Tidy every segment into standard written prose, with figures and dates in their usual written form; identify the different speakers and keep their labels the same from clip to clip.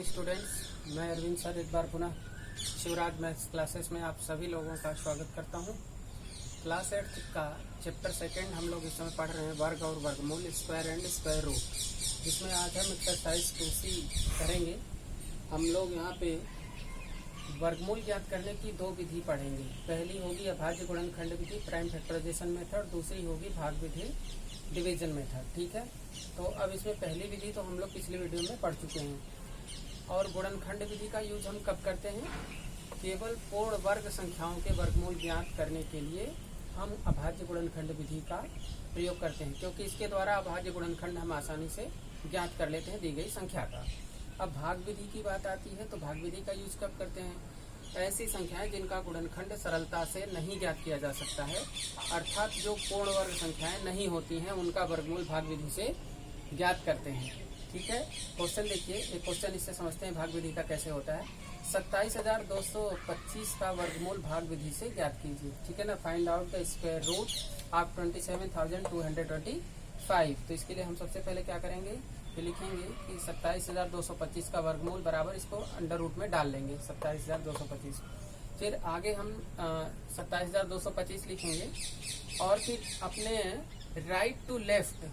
Speaker 1: Morning students, मैं Arvind sir एक बार पुनः शिवराज मैथ्स क्लासेस में आप सभी लोगों का स्वागत करता हूं। क्लास 8 का चैप्टर सेकंड हम लोग इस समय पढ़ रहे हैं वर्ग और वर्गमूल, स्क्वायर एंड स्क्वायर रूट, जिसमें आज हम एक्सरसाइज 2C करेंगे। हम लोग यहाँ पे वर्गमूल ज्ञात करने की दो विधि पढ़ेंगे। पहली होगी अभाज्य गुणनखंड विधि, प्राइम फैक्टराइजेशन मेथड। दूसरी होगी भाग विधि, डिवीजन मेथड। ठीक है, तो अब इसमें पहली विधि तो हम लोग पिछले वीडियो में पढ़ चुके हैं। और गुणनखंड विधि का यूज हम कब करते हैं? केवल पूर्ण वर्ग संख्याओं के वर्गमूल ज्ञात करने के लिए हम अभाज्य गुणनखंड विधि का प्रयोग करते हैं, क्योंकि इसके द्वारा अभाज्य गुणनखंड हम आसानी से ज्ञात कर लेते हैं दी गई संख्या का। अब भाग विधि की बात आती है तो भाग विधि का यूज कब करते हैं? ऐसी संख्याएं जिनका गुणनखंड सरलता से नहीं ज्ञात किया जा सकता है, अर्थात जो पूर्ण वर्ग संख्याएं नहीं होती हैं, उनका वर्गमूल भाग विधि से ज्ञात करते हैं। ठीक है, क्वेश्चन देखिए, एक क्वेश्चन इससे समझते हैं भाग विधि का कैसे होता है। 27,225 का वर्गमूल भाग विधि से ज्ञात कीजिए। ठीक है ना, find out the square root of 27,225। तो इसके लिए हम सबसे पहले क्या करेंगे कि लिखेंगे कि 27,225 का वर्गमूल बराबर इसको अंडर रूट में डाल लेंगे 27,225। फिर आगे हम 27,225 लिखेंगे और फिर अपने राइट टू लेफ्ट,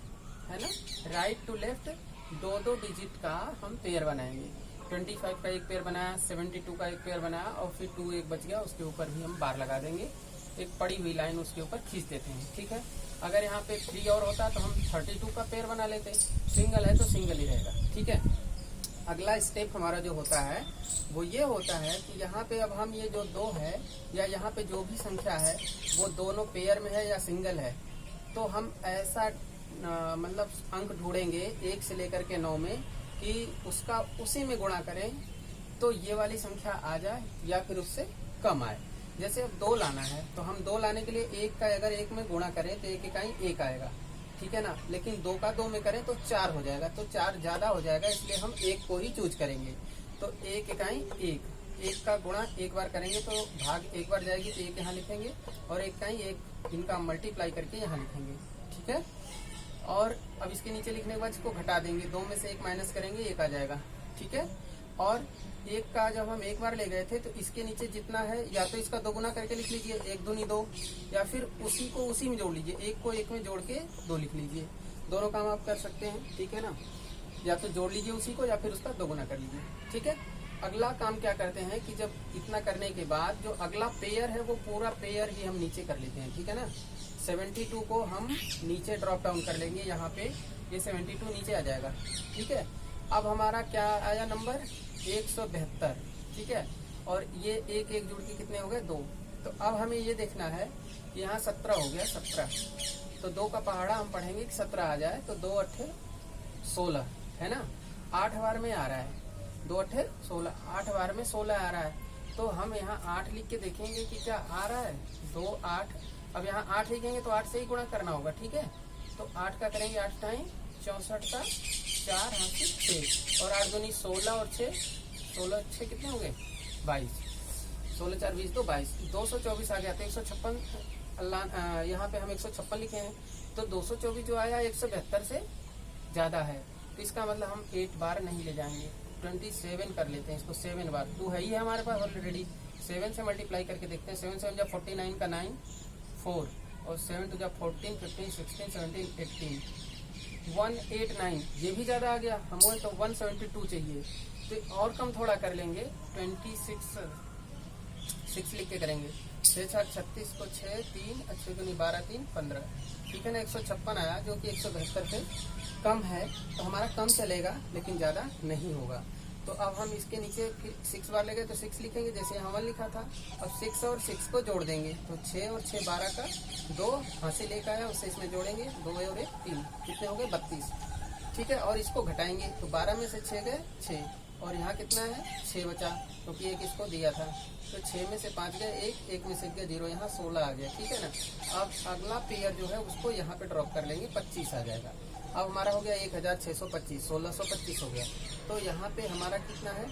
Speaker 1: है ना, राइट टू लेफ्ट दो डिजिट का हम पेयर बनाएंगे। 25 का एक पेयर बनाया, 72 का एक पेयर बनाया और फिर 2 एक बच गया, उसके ऊपर भी हम बार लगा देंगे, एक पड़ी हुई लाइन उसके ऊपर खींच देते हैं। ठीक है, अगर यहाँ पे 3 और होता तो हम 32 का पेयर बना लेते, सिंगल है तो सिंगल ही रहेगा। ठीक है, अगला स्टेप हमारा जो होता है वो ये होता है कि यहाँ पे अब हम ये जो 2 है या यहाँ पे जो भी संख्या है वो दोनों पेयर में है या सिंगल है, तो हम ऐसा मतलब अंक ढूंढेंगे 1 से लेकर के 9 में कि उसका उसी में गुणा करें तो ये वाली संख्या आ जाए या फिर उससे कम आए। जैसे अब 2 लाना है तो हम 2 लाने के लिए 1 का अगर 1 में गुणा करें तो 1 इकाई 1 आएगा। ठीक है ना, लेकिन 2 का 2 में करें तो 4 हो जाएगा, तो 4 ज्यादा हो जाएगा, इसलिए हम 1 को ही चूज करेंगे। तो 1 इकाई 1 का गुणा एक बार करेंगे तो भाग एक बार जाएगी तो 1 यहाँ लिखेंगे और 1 इकाई 1 इनका मल्टीप्लाई करके यहाँ लिखेंगे। ठीक है, और अब इसके नीचे लिखने के बाद इसको घटा देंगे, 2 में से 1 माइनस करेंगे 1 आ जाएगा। ठीक है, और 1 का जब हम एक बार ले गए थे तो इसके नीचे जितना है या तो इसका 2 गुना करके लिख लीजिए, 1 दूनी 2, या फिर उसी को उसी में जोड़ लीजिए, 1 को 1 में जोड़ के 2 लिख लीजिए। दोनों काम आप कर सकते हैं। ठीक है ना, या तो जोड़ लीजिए उसी को या फिर उसका 2 गुना कर लीजिए। ठीक है, अगला काम क्या करते हैं कि जब इतना करने के बाद जो अगला पेयर है वो पूरा पेयर ही हम नीचे कर लेते हैं। ठीक है ना, 72 को हम नीचे ड्रॉप डाउन कर लेंगे, यहाँ पे ये 72 नीचे आ जाएगा। ठीक है, अब हमारा क्या आया नंबर 172। ठीक है, और ये 1 1 जुड़ के कितने हो गए 2। तो अब हमें ये देखना है कि यहाँ 17 हो गया, 17 तो 2 का पहाड़ा हम पढ़ेंगे कि 17 आ जाए तो 2 8 16, है ना, 8 बार में आ रहा है, 2 8 16, 8 बार में 16 आ रहा है। तो हम यहाँ 8 लिख के देखेंगे कि क्या आ रहा है 2 8। अब यहाँ 8 लिखेंगे तो 8 से ही गुणा करना होगा। ठीक है, तो 8 का करेंगे 8 टाइम 64 का 4 हाथी 6 और 8 दूनी 16 और 6 16 6 कितने हो गए 22, 16 4 20 तो 22, 224 आ गया। तो 156 यहाँ पे हम 156 लिखे हैं, तो 224 जो आया 172 से ज्यादा है, तो इसका मतलब हम 8 बार नहीं ले जाएंगे, 27 कर लेते हैं इसको, 7 बार। 2 है ही है हमारे पास ऑलरेडी, 7 से मल्टीप्लाई करके देखते हैं। 7 7 जब 49 का 9 4 और 7 2 जब 14 15 16 17 18 189, ये भी ज्यादा आ गया, हमें तो 172 चाहिए, तो और कम थोड़ा कर लेंगे, 6 लिख के करेंगे, 6 6 36 को 6 3 अच्छे को नहीं 12 3 15। ठीक है ना, 156 आया जो कि 172 से कम है, तो हमारा कम चलेगा लेकिन ज्यादा नहीं होगा। तो अब हम इसके नीचे फिर 6 बार ले गए तो 6 लिखेंगे जैसे यहाँ 1 लिखा था। अब 6 और 6 को जोड़ देंगे तो 6 और 6 12 का 2 हासिल एक आया, उससे इसमें जोड़ेंगे 2 और 1 3, कितने हो गए 32। ठीक है, और इसको घटाएंगे तो 12 में से 6 गए 6 और यहाँ कितना है 6 बचा, क्योंकि एक इसको दिया था, तो 6 में से 5 गए 1 में से गया 0, यहाँ 16 आ गया। ठीक है ना, अब अगला पेयर जो है उसको यहाँ पे ड्रॉप कर लेंगे, 25 आ जाएगा। अब हमारा हो गया 1625, 1625 हो गया। तो यहाँ पे हमारा कितना है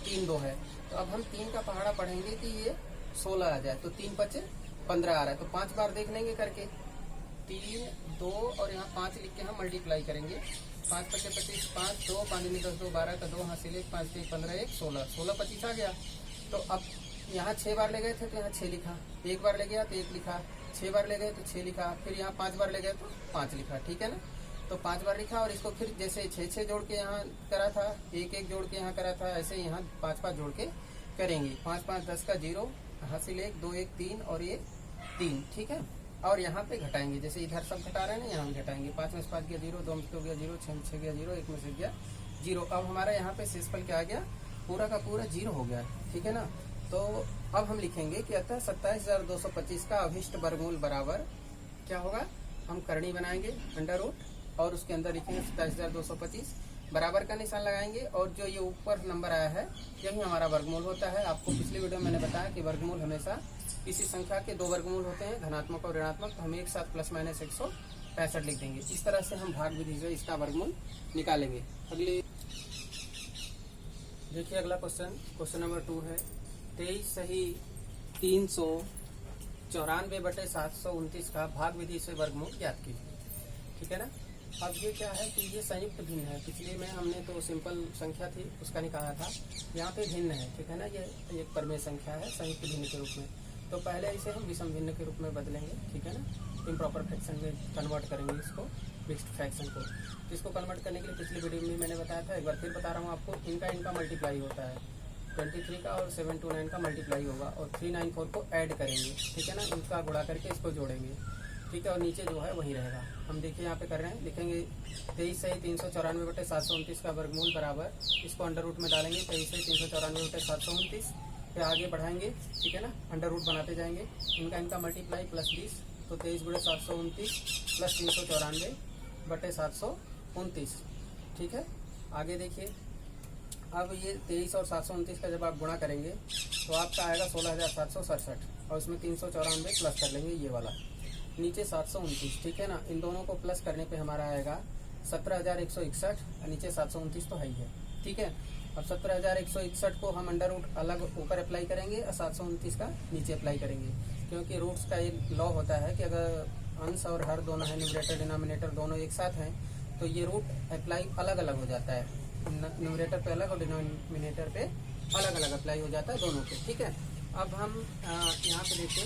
Speaker 1: 3 2 है, तो अब हम 3 का पहाड़ा पढ़ेंगे कि ये 16 आ जाए, तो 3 5 15 आ रहा है, तो 5 बार देख लेंगे करके, 3 2 और यहाँ 5 लिख के हम मल्टीप्लाई करेंगे, 5 × 5 = 25, 5 2 5 × 10 2 12 का 2 हासिल 1 5 3 15 1 16 16 25 आ गया। तो अब यहाँ 6 बार ले गए थे तो यहाँ 6 लिखा, 1 बार ले गया तो 1 लिखा, 6 बार ले गए तो 6 लिखा, फिर यहाँ 5 बार ले गए तो 5 लिखा, ठीक है ना। तो 5 बार लिखा और इसको फिर जैसे 6 जोड़ के यहाँ करा था, 1 जोड़ के यहाँ करा था, ऐसे यहाँ 5 जोड़ के करेंगे। 5 5 10 का 0 हासिल 1 2 1 3 और ये 3, ठीक है। और यहाँ पे घटाएंगे, जैसे इधर सब घटा रहे हैं ना, यहाँ हम घटाएंगे। 5 में से 5 गया 0, 2 में से 2 गया 0, 6 में से 6 गया 0, 1 में से गया 0। अब हमारा यहाँ पे शेषफल क्या आ गया, पूरा का पूरा 0 हो गया, ठीक है ना। तो अब हम लिखेंगे कि अतः 27,225 का अभिष्ट वर्गमूल बराबर क्या होगा, हम करनी बनाएंगे अंडर रूट और उसके अंदर लिखेंगे 27,225, बराबर का निशान लगाएंगे और जो ये ऊपर नंबर आया है यही हमारा वर्गमूल होता है। आपको पिछली वीडियो में मैंने बताया कि वर्गमूल हमेशा किसी संख्या के 2 वर्गमूल होते हैं, धनात्मक और ऋणात्मक, तो हम एक साथ ±165 लिख देंगे। इस तरह से हम भाग विधि से इसका वर्गमूल निकालेंगे। अगली देखिए अगला क्वेश्चन नंबर 2 है 23 सही 394/729 का भाग विधि से वर्गमूल ज्ञात कीजिए, ठीक है ना। अब ये क्या है कि ये संयुक्त भिन्न है, पिछले में हमने तो सिंपल संख्या थी उसका निकाला था, यहाँ पे भिन्न है, ठीक है ना। ये एक परमेय संख्या है संयुक्त भिन्न के रूप में, तो पहले इसे हम विषम भिन्न के रूप में बदलेंगे, ठीक है ना। इम्प्रॉपर फ्रैक्शन में कन्वर्ट करेंगे इसको, मिक्स्ड फ्रैक्शन को। तो इसको कन्वर्ट करने के लिए पिछली वीडियो में मैंने बताया था, एक बार फिर बता रहा हूँ आपको। इनका मल्टीप्लाई होता है, 23 का और 729 का मल्टीप्लाई होगा और 394 को ऐड करेंगे, ठीक है ना। इनका गुणा करके इसको जोड़ेंगे, ठीक है। और नीचे जो है वही रहेगा। हम देखिए यहाँ पे कर रहे हैं, लिखेंगे 23 सही 394/729 का वर्गमूल बराबर, इसको अंडर रूट में डालेंगे 23 सही 394/729, फिर आगे बढ़ाएंगे, ठीक है ना। अंडर रूट बनाते जाएंगे, इनका मल्टीप्लाई +20, तो 23 × 729 + 394/729, ठीक है। आगे देखिए, अब ये 23 और 729 का जब आप गुणा करेंगे तो आपका आएगा 16,767 और इसमें 394 प्लस कर लेंगे ये वाला, नीचे 729, ठीक है ना। इन दोनों को प्लस करने पे हमारा आएगा 17,161 और नीचे 729 तो है ही है, ठीक है। अब 17,161 को हम अंडर रूट अलग ऊपर अप्लाई करेंगे और 729 का नीचे अप्लाई करेंगे, क्योंकि रूट्स का एक लॉ होता है कि अगर अंश और हर दोनों है, न्यूमरेटर डिनोमिनेटर दोनों एक साथ हैं, तो ये रूट अप्लाई अलग अलग हो जाता है, न्यूमरेटर पे अलग और डिनोमिनेटर पे अलग अलग अप्लाई हो जाता है दोनों पे, ठीक है। अब हम यहाँ पे देखिए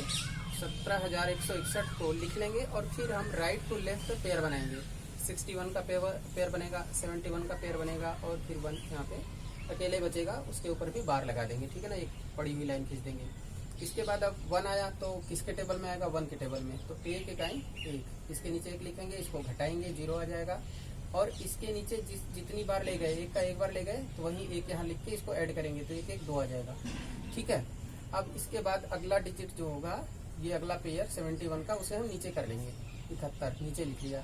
Speaker 1: 17,161 को लिख लेंगे और फिर हम राइट टू लेफ्ट पेयर बनाएंगे। 61 का पेयर बनेगा, 71 का पेयर बनेगा और फिर 1 यहाँ पे अकेले बचेगा, उसके ऊपर भी बार लगा देंगे, ठीक है ना। एक पड़ी हुई लाइन खींच देंगे। इसके बाद अब 1 आया तो किसके टेबल में आएगा, 1 के टेबल में, तो 1 इकाई 1, इसके नीचे 1 लिखेंगे, इसको घटाएंगे 0 आ जाएगा। और इसके नीचे जितनी बार ले गए, 1 का 1 बार ले गए तो वहीं 1 यहाँ लिख के इसको ऐड करेंगे तो 1 1 2 आ जाएगा, ठीक है। अब इसके बाद अगला डिजिट जो होगा, ये अगला पेयर 71 का, उसे हम नीचे कर लेंगे, 71 नीचे लिख लिया।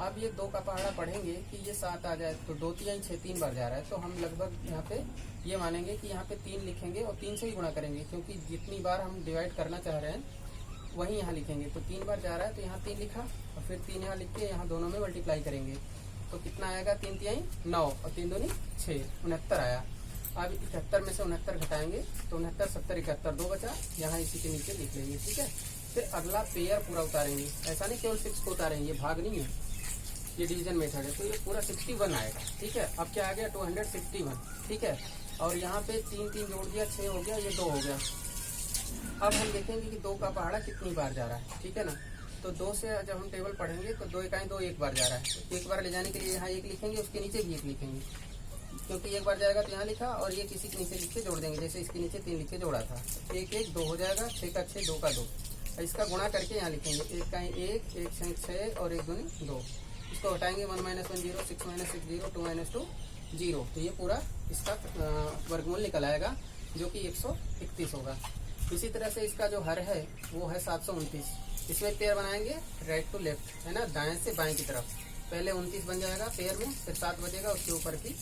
Speaker 1: अब ये 2 का पहाड़ा पढ़ेंगे कि ये 7 आ जाए तो 2 3 6 3 बार जा रहा है, तो हम लगभग यहाँ पे ये मानेंगे कि यहाँ पे 3 लिखेंगे और 3 से ही गुणा करेंगे, क्योंकि जितनी बार हम डिवाइड करना चाह रहे हैं वही यहाँ लिखेंगे। तो 3 बार जा रहा है तो यहाँ 3 लिखा और फिर 3 यहाँ लिख के यहाँ दोनों में मल्टीप्लाई करेंगे, तो कितना आएगा, 3 3 9 और 3 2 6, 69 आया। अब 71 में से 69 घटाएंगे तो 69 70 71 2 बचा, यहाँ इसी के नीचे लिख लेंगे, ठीक है। फिर अगला पेयर पूरा उतारेंगे, ऐसा नहीं केवल 6 को उतारेंगे, ये भाग नहीं है, ये डिवीजन मेथड है, तो ये पूरा 61 आएगा, ठीक है। अब क्या आ गया, 261, ठीक है। और यहाँ पे 3 3 जोड़ दिया, 6 हो गया, ये 2 हो गया। अब हम देखेंगे कि 2 का पहाड़ा कितनी बार जा रहा है, ठीक है ना। तो 2 से जब हम टेबल पढ़ेंगे तो 2 इकाई 2 1 बार जा रहा है, तो 1 बार ले जाने के लिए यहाँ 1 लिखेंगे, उसके नीचे भी 1 लिखेंगे, क्योंकि 1 बार जाएगा तो यहाँ लिखा और ये किसी के नीचे लिख के जोड़ देंगे, जैसे इसके नीचे 3 लिख के जोड़ा था, 1 1 2 हो जाएगा, 6 का 6 2 का 2, इसका गुणा करके यहाँ लिखेंगे 1 का 1 1 6 और 1 2 2, इसको हटाएंगे 1 - 1 0 6 - 6 0 2 - 2 0, तो ये पूरा इसका वर्गमूल निकल आएगा जो कि 131 होगा। इसी तरह से इसका जो हर है वो है 729, इसमें पेयर बनाएंगे राइट टू लेफ्ट, है ना, दाएं से बाएं की तरफ। पहले 29 बन जाएगा पेयर में, फिर 7 बचेगा, उसके ऊपर की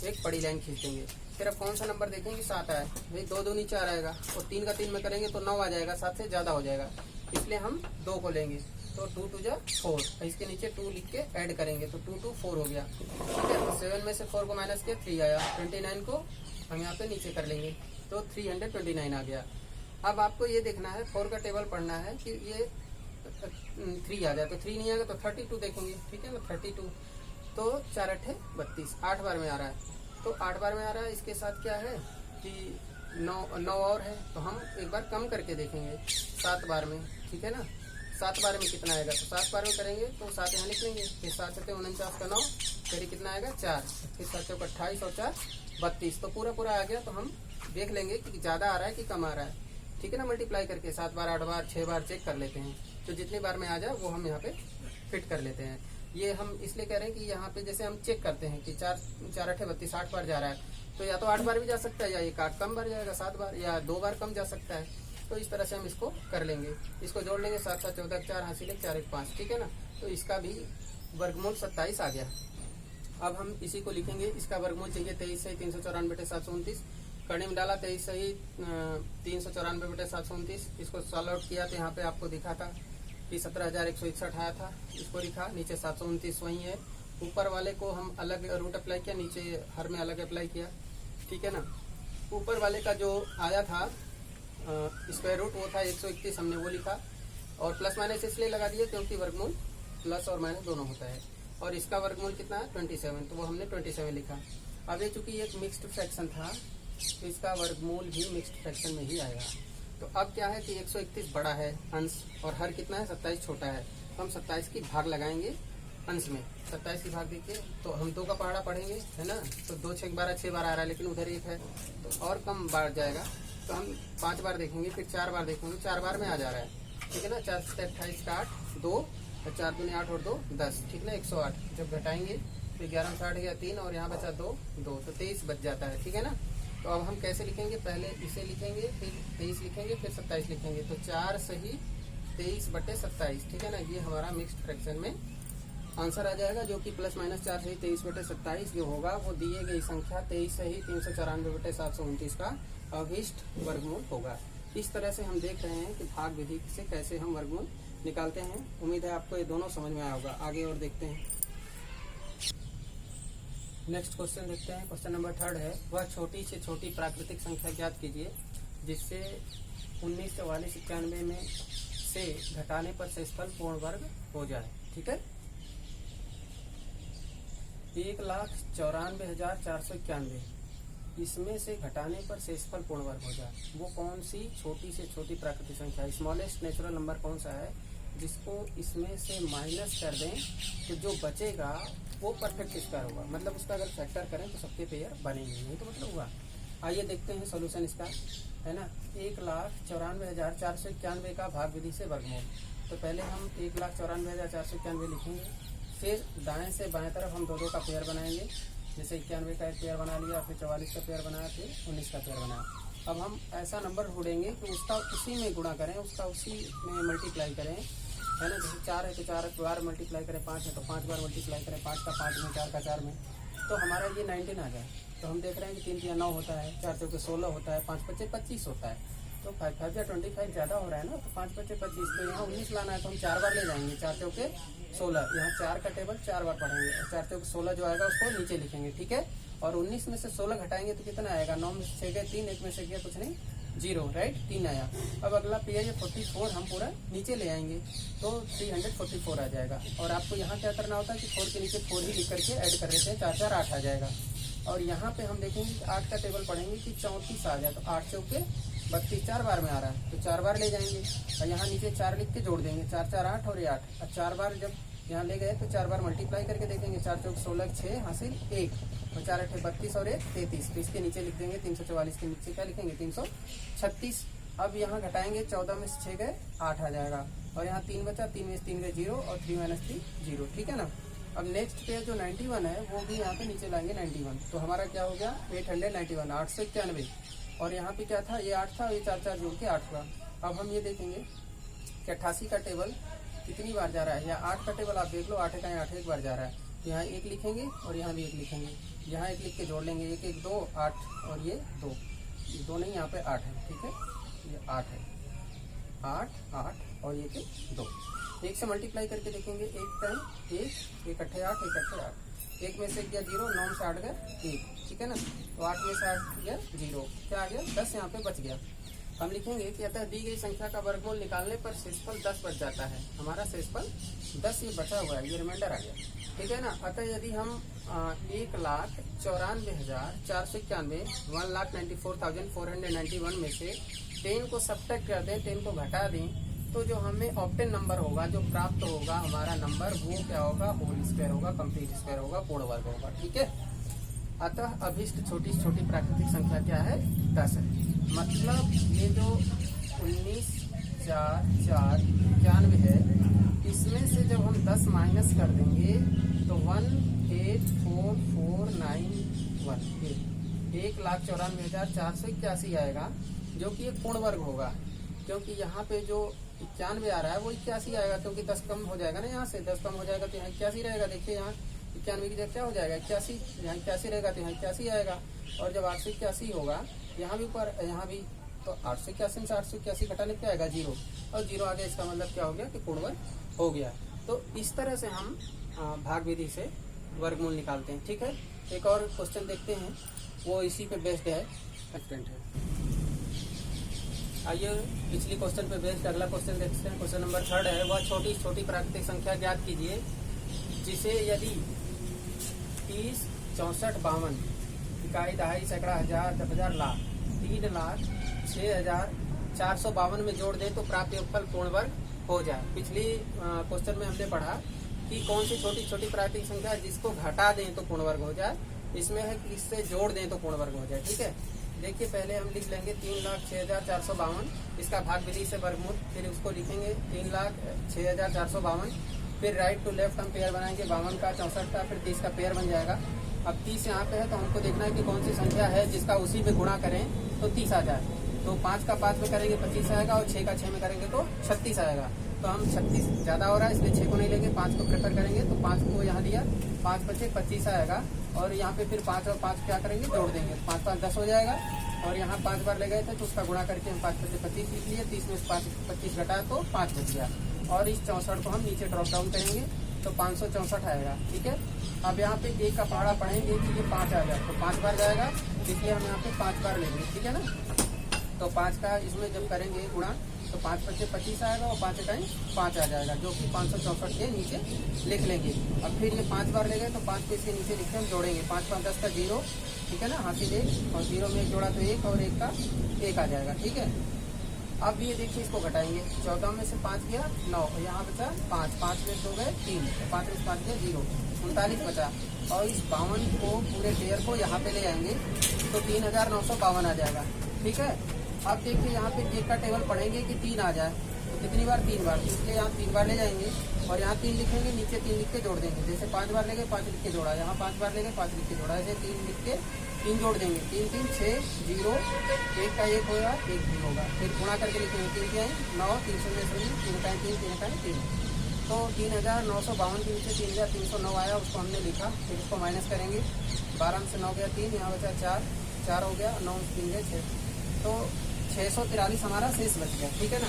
Speaker 1: एक बड़ी लाइन खींचेंगे। फिर अब कौन सा नंबर देखेंगे, 7 आया भाई, 2 2 4 आएगा और 3 का 3 में करेंगे तो 9 आ जाएगा, 7 से ज्यादा हो जाएगा, इसलिए हम 2 को लेंगे, तो 2 2 जा 4, इसके नीचे 2 लिख के ऐड करेंगे तो 2 2 4 हो गया, ठीक है। तो 7 में से 4 को माइनस किया 3 आया, 29 को हम यहाँ पे नीचे कर लेंगे तो 329 आ गया। अब आपको ये देखना है, 4 का टेबल पढ़ना है कि ये 3 आ जाए, तो 3 नहीं आएगा तो 32 देखेंगे, ठीक है ना। 32 तो 4 अट्ठे 32, 8 बार में आ रहा है। तो 8 बार में आ रहा है, इसके साथ क्या है कि 9 और है, तो हम एक बार कम करके देखेंगे 7 बार में, ठीक है ना। 7 बार में कितना आएगा, तो 7 बार में करेंगे तो 7 यहाँ लिख लेंगे, फिर 7 7 49 का 9, फिर कितना आएगा 4, फिर 7 चौक 28 और 4 32, तो पूरा पूरा आ गया। तो हम देख लेंगे कि ज़्यादा आ रहा है कि कम आ रहा है, ठीक है ना। मल्टीप्लाई करके 7 बार 8 बार 6 बार चेक कर लेते हैं, तो जितनी बार में आ जाए वो हम यहाँ पे फिट कर लेते हैं। ये हम इसलिए कह रहे हैं कि यहाँ पे जैसे हम चेक करते हैं कि 4 अट्ठे 32, 8 बार जा रहा है, तो या तो 8 बार भी जा सकता है, या एक 8 कम बार जाएगा 7 बार, या 2 बार कम जा सकता है। तो इस तरह से हम इसको कर लेंगे। इसको जोड़ लेंगे, 7 7 14 4 हासिल 4 1 5, ठीक है ना। तो इसका भी वर्गमूल 27 आ गया। अब हम इसी को लिखेंगे, इसका वर्गमूल चाहिए 23 सही 394/729, करने में डाला 23 सही 394/729, इसको सॉल्व आउट किया तो यहाँ पे आपको दिखा था कि 17,161 आया था, इसको लिखा, नीचे 729 वही है। ऊपर वाले को हम अलग रूट अप्लाई किया, नीचे हर में अलग अप्लाई किया, ठीक है ना। ऊपर वाले का जो आया था स्क्वायर रूट वो था 131, हमने वो लिखा, और प्लस माइनस इसलिए लगा दिया क्योंकि वर्गमूल प्लस और माइनस दोनों होता है। और इसका वर्गमूल कितना है 27, तो वो हमने 27 लिखा। अब ये चूंकि एक मिक्स्ड फ्रैक्शन था तो इसका वर्गमूल भी मिक्स्ड फ्रैक्शन में ही आएगा। तो अब क्या है कि 131 बड़ा है अंश, और हर कितना है 27 छोटा है, तो हम 27 की भाग लगाएंगे अंश में। 27 की भाग देखिए, तो हम 2 का पहाड़ा पढ़ेंगे, है ना। तो 2 6 12 6 बार आ रहा है, लेकिन उधर 1 है तो और कम बार जाएगा। तो हम 5 बार देखेंगे, फिर 4 बार देखेंगे, 4 बार में आ जा रहा है, ठीक है ना। 4 से 28 का 8, 2 और 4 दूनी 8 और 2 10, ठीक ना। 108 जब घटाएंगे तो 11 में 60 गया 3, और यहाँ बचा 2 2, तो 23 बच जाता है, ठीक है ना। तो अब हम कैसे लिखेंगे, पहले इसे लिखेंगे, फिर 23 लिखेंगे, फिर 27 लिखेंगे। तो 4 सही 23/27, ठीक है ना। ये हमारा मिक्स्ड फ्रैक्शन में आंसर आ जाएगा, जो कि प्लस माइनस 4 सही 23/27 जो होगा वो दिए गई संख्या 23 सही 394/729 का अभिष्ट वर्गमूल होगा। इस तरह से हम देख रहे हैं कि भाग विधि से कैसे हम वर्गमूल निकालते हैं। उम्मीद है आपको ये दोनों समझ में आया होगा। आगे और देखते हैं, नेक्स्ट क्वेश्चन देखते हैं। क्वेश्चन नंबर 3 है, वह छोटी से छोटी प्राकृतिक संख्या ज्ञात कीजिए जिससे 19 44 91 में से घटाने पर शेषफल पूर्ण वर्ग हो जाए, ठीक है। 1,94,491 इसमें से घटाने पर शेषफल पूर्ण वर्ग हो जाए, वो कौन सी छोटी से छोटी प्राकृतिक संख्या, स्मॉलेस्ट नेचुरल नंबर कौन सा है जिसको इसमें से माइनस कर दें तो जो बचेगा वो परफेक्ट स्क्वायर होगा। मतलब उसका अगर फैक्टर करें तो सबके पेयर बनेंगे, नहीं तो मतलब हुआ। आइए देखते हैं सॉल्यूशन इसका, है ना। 1,94,491 का भाग विधि से वर्गमूल। तो पहले हम 1,94,491 लिखेंगे, फिर दाएं से बाएं तरफ हम 2 का पेयर बनाएंगे। जैसे 91 का एक पेयर बना लिया, फिर 44 का पेयर बनाया, फिर 19 का पेयर बनाया। अब हम ऐसा नंबर ढूंढेंगे कि उसका उसी में गुणा करें, उसका उसी में मल्टीप्लाई करें, है ना। जैसे 4 है तो 4 बार मल्टीप्लाई करें, 5 है तो 5 बार मल्टीप्लाई करें, 5 का 5 में, 4 का 4 में, तो हमारा ये 19 आ जाए। तो हम देख रहे हैं कि 3 3 9 होता है, 4 चौके 16 होता है, 5 5 25 होता है। तो 5 5 या 25 ज़्यादा हो रहा है ना, तो 5 5 25, तो यहाँ 19 लाना है तो हम 4 बार ले जाएंगे, 4 चौके 16, यहाँ 4 का टेबल 4 बार पढ़ेंगे, और 4 चौके 16 जो आएगा उसको नीचे लिखेंगे, ठीक है। और 19 में से 16 घटाएंगे तो कितना आएगा, 9 में से 6 गए 3, 1 में से गया कुछ नहीं 0, राइट, 3 आया। अब अगला पेज 44 हम पूरा नीचे ले आएंगे तो 344 आ जाएगा। और आपको यहाँ क्या करना होता है कि 4 के नीचे 4 ही लिख करके ऐड कर देते हैं, 4 4 8 आ जाएगा। और यहाँ पे हम देखेंगे कि 8 का टेबल पढ़ेंगे कि 34 आ जाए, तो 8 चौके 32, 4 बार में आ रहा है तो 4 बार ले जाएंगे, और यहाँ नीचे 4 लिख के जोड़ देंगे, 4 4 8 और ये 8। अब 4 बार जब यहाँ ले गए तो 4 बार मल्टीप्लाई करके देखेंगे, 4 चौक 16 6 हासिल 1, और 4 8 32 और 1 33, तो इसके नीचे लिख देंगे 344 के नीचे क्या लिखेंगे 336। अब यहाँ घटाएंगे, 14 में से 6 गए 8 आ जाएगा, और यहाँ 3 बचा, 3 में से 3 गए 0, और 3 - 3 0, ठीक है ना। अब नेक्स्ट पे जो 91 है वो भी यहाँ पे नीचे लाएंगे 91, तो हमारा क्या हो गया 891, 891। और यहाँ पे क्या था, ये 8 था, ये 4 4 जोड़ के 8 हुआ। अब हम ये देखेंगे कि 88 का टेबल कितनी बार जा रहा है, या 8 का टेबल आप देख लो, 8 का 8 एक बार जा रहा है, यहाँ 1 लिखेंगे और यहाँ भी 1 लिखेंगे, यहाँ 1 लिख के जोड़ लेंगे, 1 1 2 8, और ये 2 नहीं, यहाँ पे 8 है, ठीक है, ये 8 है, 8 8 और ये 2, 1 से मल्टीप्लाई करके देखेंगे, 1 टाइम 1 1 अट्ठे 8 1 अट्ठे 8, 1 में से गया 0, 9 में से 8 गया 1, ठीक है ना। तो 8 में से 8 गया 0, क्या आ गया 10 यहाँ पे बच गया। हम लिखेंगे कि अतः दी गई संख्या का वर्गमूल निकालने पर शेषफल 10 बच जाता है। हमारा शेषफल 10 ये बचा हुआ है, ये रिमाइंडर आ गया, ठीक है ना। अतः यदि हम 1,94,491 1,94,491 में से 10 को सब्ट्रैक्ट कर दें, 10 को घटा दें, तो जो हमें ऑप्टेन नंबर होगा, जो प्राप्त होगा हमारा नंबर, वो क्या होगा, होल स्क्वायर होगा, कंप्लीट स्क्वायर होगा, पूर्ण वर्ग होगा, ठीक है। अतः अभिष्ट छोटी से छोटी प्राकृतिक संख्या क्या है, 10 है। मतलब ये जो 19,491 है, इसमें से जब हम 10 माइनस कर देंगे तो 1,84,491 1,94,481 आएगा, जो कि एक पूर्ण वर्ग होगा। क्योंकि यहाँ पे जो 91 आ रहा है वो 81 आएगा, क्योंकि 10 कम हो जाएगा ना, यहाँ से 10 कम हो जाएगा तो यहाँ 81 रहेगा। देखिए यहाँ 91 की जगह क्या हो जाएगा, 81, यहाँ 81 रहेगा तो यहाँ 81 आएगा। और जब 881 होगा यहाँ भी पर, यहाँ भी, तो 881 से 881 घटाने क्या आएगा, 0, और 0 आ गया, इसका मतलब क्या हो गया कि पूर्ण वर्ग हो गया। तो इस तरह से हम भाग विधि से वर्गमूल निकालते हैं, ठीक है। एक और क्वेश्चन देखते हैं, वो इसी पे बेस्ड है, एक्सटेंट है। आइए पिछली क्वेश्चन पे बेस्ड अगला क्वेश्चन देखते हैं। क्वेश्चन नंबर 3 है, वह छोटी छोटी प्राकृतिक संख्या ज्ञात कीजिए जिसे यदि 30, 64, 52 इकाई, दहाई, सैकड़ा, हजार, 10,000, लाख, 3,06,452 में जोड़ दें तो प्राप्त योगफल पूर्ण वर्ग हो जाए। पिछली क्वेश्चन में हमने पढ़ा कि कौन सी छोटी छोटी प्राकृतिक संख्या जिसको घटा दें तो पूर्ण वर्ग हो जाए। इसमें है कि इससे जोड़ दें तो पूर्ण वर्ग हो जाए, ठीक है। देखिए पहले हम लिख लेंगे 3,06,452, इसका भाग विधि से वर्गमूल, फिर उसको लिखेंगे 3,06,452, फिर राइट टू लेफ्ट हम पेयर बनाएंगे, 52 का, 64 का, फिर 30 का पेयर बन जाएगा। अब 30 यहाँ पे है तो हमको देखना है कि कौन सी संख्या है जिसका उसी में गुणा करें तो 30 आ जाए। तो 5 का 5 में करेंगे 25 आएगा, और 6 का 6 में करेंगे तो 36 आएगा। तो हम 36 ज्यादा हो रहा है, इसलिए 6 को नहीं लेंगे, 5 को प्रेफर करेंगे। तो 5 को यहाँ लिया, 5 बचे 25 आएगा, और यहाँ पे फिर 5 और 5 क्या करेंगे, जोड़ देंगे, 5 5 10 हो जाएगा। और यहाँ 5 बार ले गए थे तो उसका गुणा करके हम 5 बचे 25 लिख लिए, 30 में 5 25 घटा तो 5 बच गया। और इस 64 को हम नीचे ड्रॉप डाउन करेंगे तो 564 आएगा, ठीक है। अब यहाँ पे एक का पहाड़ा पढ़ेंगे कि ये 5 आ जाए तो 5 बार जाएगा, इसलिए हम यहाँ पे 5 बार लेंगे, ठीक है ना। तो 5 का इसमें जब करेंगे गुणा तो 5 बचे 25 आएगा, और 5 टाइम 5 आ जाएगा, जो कि 564 के नीचे लिख लेंगे। अब फिर ये 5 बार ले गए तो 5 को इसके नीचे लिख के हम जोड़ेंगे, 5 5 10 का 0, ठीक है ना, हासिल 1, और 0 में 1 जोड़ा तो 1, और 1 का 1 आ जाएगा, ठीक है। अब ये देखिए इसको घटाएंगे, 14 में से 5 गया 9, और यहाँ बचा 5, 5 में 2 गए 3, 5 में 5 गया 0, 39 बचा। और इस 52 को पूरे पेयर को यहाँ पे ले आएंगे तो 3,952 आ जाएगा, ठीक है। अब देखिए यहाँ पे एक का टेबल पढ़ेंगे कि 3 आ जाए तो कितनी बार, 3 बार, इसलिए यहाँ 3 बार ले जाएंगे, और यहाँ 3 लिखेंगे, नीचे 3 लिख के जोड़ देंगे। जैसे 5 बार ले गए 5 लिख के जोड़ा, यहाँ 5 बार ले गए 5 लिख के जोड़ा, ऐसे 3 लिख के 3 जोड़ देंगे, 3 3 6 0, 1 का 1 होगा, 1 भी होगा, फिर गुणा करके लिखेंगे 3 के 9, 3 0 3, 3 का 3, 3 का 3, तो 3,952 के नीचे 3,309 आया, उसको हमने लिखा। फिर इसको माइनस करेंगे, 12 में से 9 गया 3, यहाँ बचा 4 हो गया, 9 में 3 गए 6, तो 643 हमारा शेष बच गया, ठीक है ना।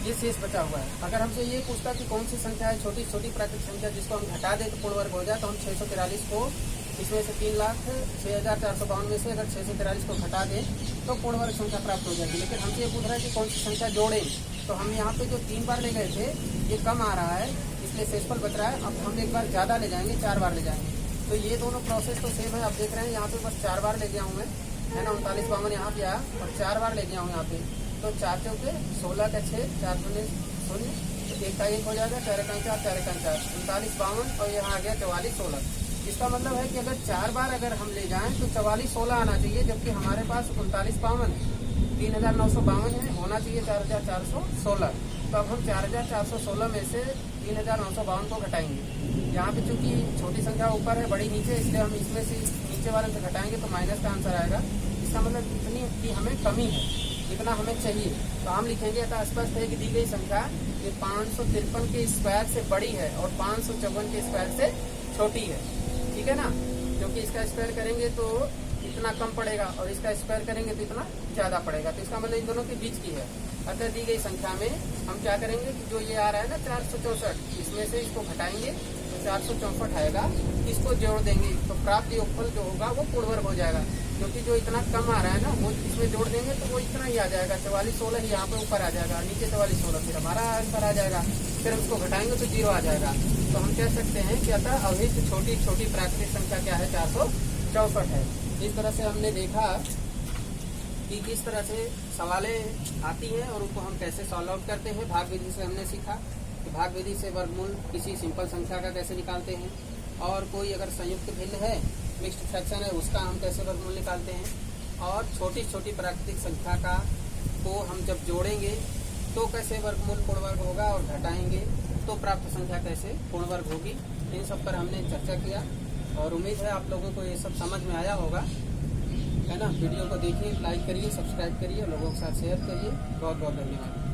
Speaker 1: ये शेष बचा हुआ है। अगर हमसे ये पूछता कि कौन सी संख्या है छोटी छोटी प्राकृतिक संख्या जिसको हम घटा दें तो पूर्ण वर्ग हो जाए, तो हम 643 को इसमें से 3,06,452 में से अगर 643 को घटा दें तो पूर्ण वर्ग संख्या प्राप्त हो जाएगी। लेकिन हमसे ये पूछ रहा है कि कौन सी संख्या जोड़ें, तो हम यहाँ पे जो 3 बार ले गए थे ये कम आ रहा है, इसलिए शेषफल बच रहा है। अब हम एक बार ज्यादा ले जाएंगे, 4 बार ले जाएंगे, तो ये दोनों प्रोसेस तो सेम है। आप देख रहे हैं यहाँ पे बस 4 बार ले गया हूँ मैं, है ना, 3952 यहाँ पे आया और 4 बार ले गया हूँ यहाँ पे, तो 4 चौके 16 का 6, 4 शून्य 0, तो 1 का 1 हो जाएगा, 4 का 4, 4 का 4, 3952, और यहाँ आ गया 44 16। इसका मतलब है कि अगर 4 बार अगर हम ले जाएं तो 44 16 आना चाहिए, जबकि हमारे पास 3952 3,952 है, होना चाहिए 4,416। तो अब हम 4,416 में से 3,952 को घटाएंगे। यहाँ पे चूंकि छोटी संख्या ऊपर है बड़ी नीचे, इसलिए हम इसमें से नीचे वाले से घटाएंगे तो माइनस का आंसर आएगा। इसका मतलब इतनी की हमें कमी है, इतना हमें चाहिए। तो हम लिखेंगे अतः स्पष्ट है कि दी गई संख्या ये 553 के स्क्वायर से बड़ी है और 554 के स्क्वायर से छोटी है, ठीक है ना, क्योंकि इसका स्क्वायर करेंगे तो इतना कम पड़ेगा और इसका स्क्वायर करेंगे तो इतना ज्यादा पड़ेगा। तो इसका मतलब इन दोनों के बीच की है। अतः दी गई संख्या में हम क्या करेंगे कि जो ये आ रहा है ना 464, इसमें से इसको घटाएंगे तो 464 आएगा, इसको जोड़ देंगे तो प्राप्त योगफल जो होगा वो पूर्ण वर्ग हो जाएगा। क्योंकि जो इतना कम आ रहा है ना वो इसमें जोड़ देंगे तो वो इतना ही आ जाएगा, 4416 ही यहाँ पे ऊपर आ जाएगा, नीचे 4416 फिर हमारा आंसर आ जाएगा। फिर हम इसको घटाएंगे तो 0 आ जाएगा। तो हम कह सकते हैं कि अतः अवहित छोटी छोटी प्राकृतिक संख्या क्या है, 464 है। इस तरह से हमने देखा कि किस तरह से सवालें आती हैं और उनको हम कैसे सॉल्व आउट करते हैं। भाग विधि से हमने सीखा कि भाग विधि से वर्गमूल किसी सिंपल संख्या का कैसे निकालते हैं, और कोई अगर संयुक्त भिन्न है, मिक्स्ड फ्रैक्शन है, उसका हम कैसे वर्गमूल निकालते हैं, और छोटी छोटी प्राकृतिक संख्या का को हम जब जोड़ेंगे तो कैसे वर्गमूल पूर्ण वर्ग होगा, और घटाएंगे तो प्राप्त संख्या कैसे पूर्ण वर्ग होगी। इन सब पर हमने चर्चा किया और उम्मीद है आप लोगों को ये सब समझ में आया होगा, है ना। वीडियो को देखिए, लाइक करिए, सब्सक्राइब करिए, लोगों के साथ शेयर करिए। बहुत बहुत धन्यवाद।